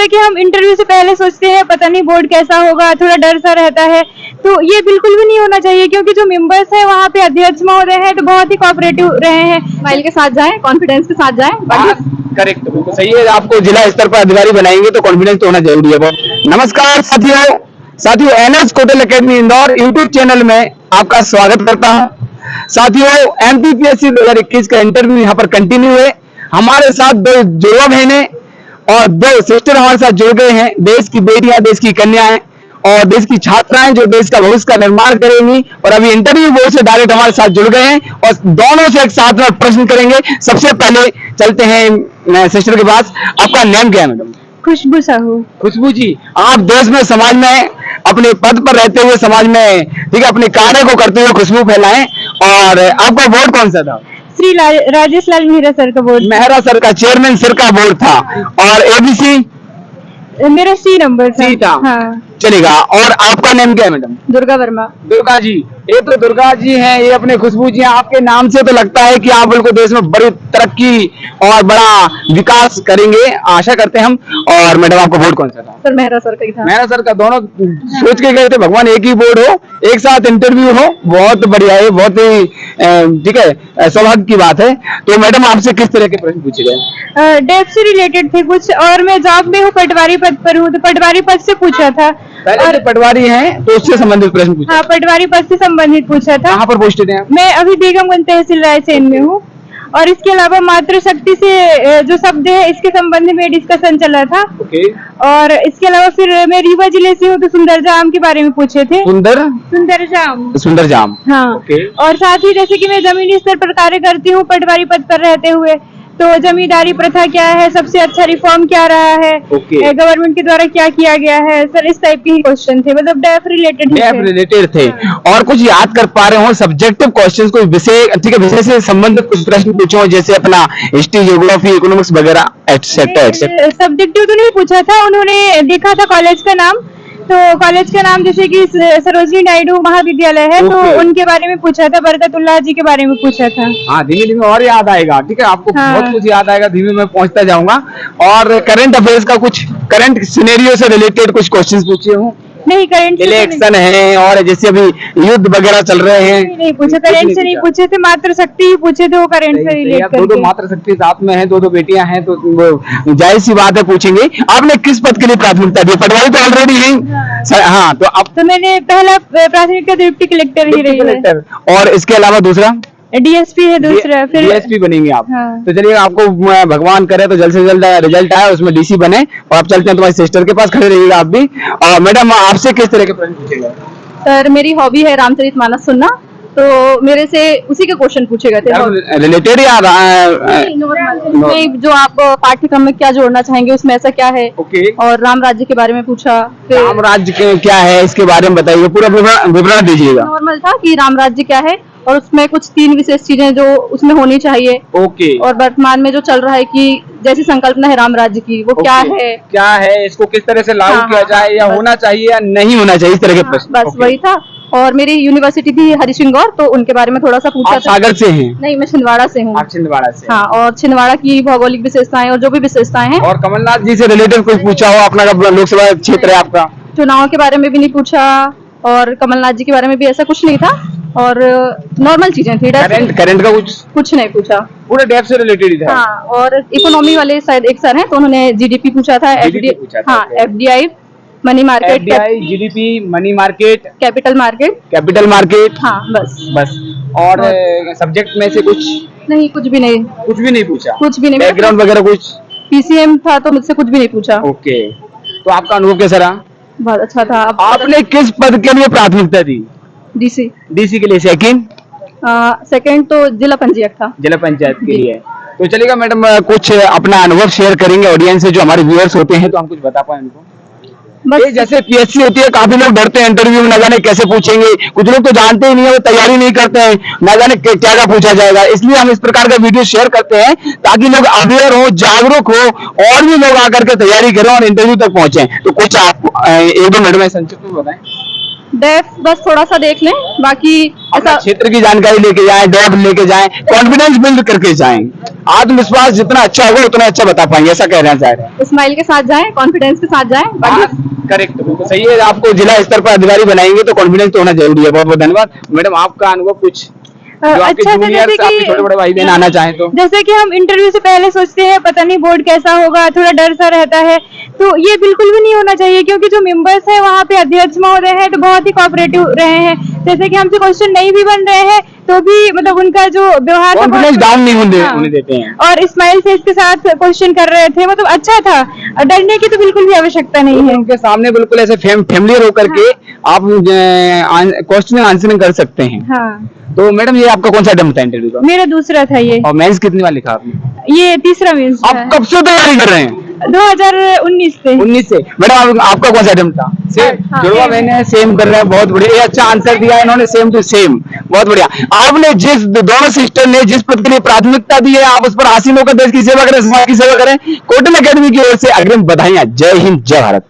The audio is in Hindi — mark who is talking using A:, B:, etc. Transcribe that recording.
A: है कि हम इंटरव्यू से पहले सोचते हैं पता नहीं बोर्ड कैसा होगा, थोड़ा डर सा रहता है, तो ये बिल्कुल भी नहीं होना चाहिए क्योंकि जो मेंबर्स है वहाँ पे अध्यक्ष महोदय हैं तो बहुत ही कोऑपरेटिव रहे हैं। स्माइल के साथ जाएं, कॉन्फिडेंस के साथ जाएं।
B: करेक्ट, बिल्कुल सही है। आपको जिला स्तर पर अधिकारी बनाएंगे तो कॉन्फिडेंस तो होना जरूरी है। नमस्कार साथियों NS Kotal academy Indore YouTube channel में आपका स्वागत करता हूं। साथियों, एमपीपीएससी 2021 का इंटरव्यू यहाँ पर कंटिन्यू है। हमारे साथ दो जुड़वा बहनें और दो सिस्टर हमारे साथ जुड़ गए हैं। देश की बेटियां, देश की कन्याएं और देश की छात्राएं जो देश का भविष्य का निर्माण करेंगी और अभी इंटरव्यू बोर्ड से डायरेक्ट हमारे साथ जुड़ गए हैं और दोनों से एक साथ में प्रश्न करेंगे। सबसे पहले चलते हैं सिस्टर के पास। आपका नाम क्या है मैडम?
A: खुशबू साहू।
B: खुशबू जी, आप देश में समाज में अपने पद पर रहते हुए समाज में ठीक है अपने कार्य को करते हुए खुशबू फैलाएं। और आपका बोर्ड कौन सा था?
A: श्री राजेश लाल मेहरा सर का बोर्ड।
B: मेहरा सर का चेयरमैन सर का बोर्ड था। और एबीसी
A: मेरा सी नंबर था।
B: हाँ। चलेगा। और आपका नाम क्या है मैडम?
A: दुर्गा वर्मा।
B: दुर्गा जी, ये तो दुर्गा जी हैं, ये अपने खुशबू जी हैं। आपके नाम से तो लगता है कि आप बिल्कुल देश में बड़ी तरक्की और बड़ा विकास करेंगे, आशा करते हैं हम। और मैडम आपका बोर्ड कौन सा था?
A: सर मेहरा सर का ही था।
B: मेहरा सर का। दोनों सोच के गए थे भगवान एक ही बोर्ड हो, एक साथ इंटरव्यू हो। बहुत बढ़िया है, बहुत ही ठीक है, सौभाग्य की बात है। तो मैडम आपसे किस तरह के प्रश्न पूछे गए?
A: डेफ से रिलेटेड थे कुछ, और मैं जॉब में हूँ, पटवारी पद पर हूँ, तो पटवारी पद से पूछा था।
B: और पटवारी हैं तो उससे संबंधित प्रश्न पूछा?
A: हाँ, पटवारी पद से संबंधित पूछा था।
B: कहाँ पर पोस्टेड हैं?
A: मैं अभी बेगमगंज तहसील रायसेन में हूँ। और इसके अलावा मातृशक्ति से जो शब्द है इसके संबंध में डिस्कशन चला था। और इसके अलावा फिर मैं रीवा जिले से हूँ तो सुंदरजाम के बारे में पूछे थे। सुंदरजाम। हाँ। और साथ ही जैसे कि मैं जमीनी स्तर पर कार्य करती हूँ पटवारी पद पर रहते हुए, तो जमींदारी प्रथा क्या है, सबसे अच्छा रिफॉर्म क्या रहा है, गवर्नमेंट के द्वारा क्या किया गया है, सर इस टाइप के क्वेश्चन थे, मतलब डेफ रिलेटेड थे।
B: और कुछ याद कर पा रहे हो सब्जेक्टिव क्वेश्चंस, कोई विषय ठीक है विषय से संबंधित कुछ प्रश्न पूछो जैसे अपना हिस्ट्री, ज्योग्राफी, इकोनॉमिक्स वगैरह एटसेट्रा?
A: सब्जेक्टिव तो नहीं पूछा था, उन्होंने देखा था कॉलेज का नाम, तो कॉलेज का नाम जैसे कि सरोजनी नायडू महाविद्यालय है, तो उनके बारे में पूछा था, बरकतुल्लाह जी के बारे में पूछा था।
B: हाँ, धीमे धीमे और याद आएगा, ठीक है आपको। हाँ। बहुत कुछ याद आएगा, धीमे मैं पहुंचता जाऊंगा। और करंट अफेयर्स का कुछ करंट सिनेरियो से रिलेटेड कुछ क्वेश्चंस पूछे हूँ?
A: नहीं, करंट
B: इलेक्शन है और जैसे अभी युद्ध वगैरह चल रहे हैं।
A: नहीं पूछे, करंट से नहीं पूछे थे, मातृशक्ति ही पूछे थे, वो करंट से रिलेट करके।
B: दो मातृशक्ति साथ में है, दो बेटियां हैं, तो जाहिर सी बात है पूछेंगे। आपने किस पद के लिए प्राथमिकता दी? पटवारी तो ऑलरेडी है। हाँ, तो अब
A: तो मैंने पहला प्राथमिकता डिप्टी कलेक्टर ही रही है।
B: और इसके अलावा दूसरा
A: डीएसपी है दूसरा, फिर
B: डीएसपी बनेंगे आप।
A: हाँ।
B: तो चलिए, आपको भगवान करे तो जल्द से जल्द रिजल्ट आए, उसमें डीसी बने। और आप चलते हैं तुम्हारी सिस्टर के पास, खड़े रहिएगा आप भी। और मैडम आपसे किस तरह के प्रश्न पूछेंगे?
A: सर मेरी हॉबी है रामचरितमानस सुनना, तो मेरे से उसी के क्वेश्चन पूछे गए थे।
B: रिलेटेड या
A: नहीं, जो आप पाठ्यक्रम में क्या जोड़ना चाहेंगे उसमें ऐसा क्या है? और राम राज्य के बारे में पूछा।
B: राम राज्य क्या है इसके बारे में बताइए, पूरा विवरण दीजिएगा।
A: नॉर्मल था कि राम राज्य क्या है और उसमें कुछ 3 विशेष चीजें जो उसमें होनी चाहिए। और वर्तमान में जो चल रहा है कि जैसी संकल्पना है राम राज्य की, वो क्या है,
B: इसको किस तरह से लागू किया जाए, या होना चाहिए या नहीं होना चाहिए, इस तरह के प्रश्न।
A: बस वही था। और मेरी यूनिवर्सिटी थी हरिसिंगौर, तो उनके बारे में थोड़ा सा पूछा था।
B: सागर से हैं?
A: नहीं, मैं छिंदवाड़ा से हूँ।
B: छिंदवाड़ा से?
A: हाँ, और छिंदवाड़ा की भौगोलिक विशेषताएं और जो भी विशेषताएं हैं।
B: और कमलनाथ जी से रिलेटेड कुछ पूछा हो? अपना लोकसभा क्षेत्र है आपका।
A: चुनाव के बारे में भी नहीं पूछा और कमलनाथ जी के बारे में भी ऐसा कुछ नहीं था, और नॉर्मल चीजें थी।
B: करंट का कुछ
A: नहीं पूछा,
B: पूरे डेफ से रिलेटेड ही था।
A: हाँ, और इकोनॉमी वाले शायद एक सर हैं, तो उन्होंने जीडीपी पूछा था, FDI, money market,
B: GDP, money market,
A: capital market. हाँ,
B: बस। और सब्जेक्ट में से कुछ नहीं? कुछ भी नहीं पूछा? कुछ भी नहीं। बैकग्राउंड वगैरह कुछ?
A: पीसीएम था, तो मुझसे कुछ भी नहीं पूछा।
B: ओके, तो आपका अनुभव कैसा रहा?
A: बहुत अच्छा था।
B: आपने किस पद के लिए प्राथमिकता दी? डीसी के लिए।
A: सेकंड तो जिला पंचायत था।
B: जिला पंचायत के लिए। तो चलिएगा मैडम, कुछ अपना अनुभव शेयर करेंगे ऑडियंस से, जो हमारे व्यूअर्स होते हैं, तो हम कुछ बता पाए उनको। ये जैसे पीएससी होती है, काफी लोग डरते हैं इंटरव्यू में, ना जाने कैसे पूछेंगे। कुछ लोग तो जानते ही नहीं है, वो तैयारी नहीं करते हैं, ना जाने क्या क्या पूछा जाएगा। इसलिए हम इस प्रकार का वीडियो शेयर करते हैं ताकि लोग अवेयर हो, जागरूक हो, और भी लोग आकर के तैयारी करें और इंटरव्यू तक पहुंचे। तो कुछ आप 1-2 मिनट में संक्षिप्त में बताएं।
A: डेफ बस थोड़ा सा देख लें, बाकी
B: अपना क्षेत्र की जानकारी लेके जाएं, डॉट लेके जाएं, कॉन्फिडेंस बिल्ड करके जाएं। आत्मविश्वास जितना अच्छा होगा उतना अच्छा बता पाएंगे, ऐसा कहना चाह रहे हैं।
A: स्माइल के साथ जाएं, कॉन्फिडेंस के साथ जाएं, बाकी
B: करेक्ट, बिल्कुल सही है। आपको जिला स्तर पर अधिकारी बनाएंगे तो कॉन्फिडेंस तो होना जरूरी है। बहुत बहुत धन्यवाद मैडम। आपका अनुभव कुछ जो आपके
A: अच्छा था,
B: जूनियर
A: जैसे
B: आपके छोटे बड़े भाई बहन आना चाहें तो?
A: जैसे कि हम इंटरव्यू से पहले सोचते हैं पता नहीं बोर्ड कैसा होगा, थोड़ा डर सा रहता है, तो ये बिल्कुल भी नहीं होना चाहिए, क्योंकि जो मेंबर्स है वहाँ पे अध्यक्ष महोदय है तो बहुत ही कोऑपरेटिव रहे हैं। जैसे कि हमसे क्वेश्चन नहीं भी बन रहे हैं तो भी मतलब उनका जो व्यवहार था
B: कॉन्फिडेंस डाउन नहीं होने देते हैं
A: और स्माइल से इसके साथ क्वेश्चन कर रहे थे, मतलब अच्छा था। डरने की तो बिल्कुल भी आवश्यकता नहीं है।
B: उनके सामने बिल्कुल ऐसे फैमिलियर होकर के आप क्वेश्चन आंसरिंग कर सकते हैं।
A: हाँ,
B: तो मैडम ये आपका कौन सा अटेम्प्ट था इंटरव्यू का?
A: मेरा दूसरा था ये।
B: और मेंस कितनी बार लिखा आपने?
A: ये तीसरा मीन्स
B: आप कब से तैयारी कर रहे हैं?
A: 2019 से।
B: 19 से। मैडम आपका कौन सा अटेम्प्ट था? सेम।
A: हाँ,
B: जुड़वा मैंने सेम कर रहा है, बहुत बढ़िया। ये अच्छा आंसर दिया इन्होंने, सेम टू सेम, बहुत बढ़िया। आपने जिस दोनों सिस्टर ने जिस पद के लिए प्राथमिकता दी है, आप उस पर हासिल होकर देश की सेवा करें, समाज की सेवा करें। कोटल अकेडमी की ओर से अग्रिम बधाइयां। जय हिंद, जय भारत।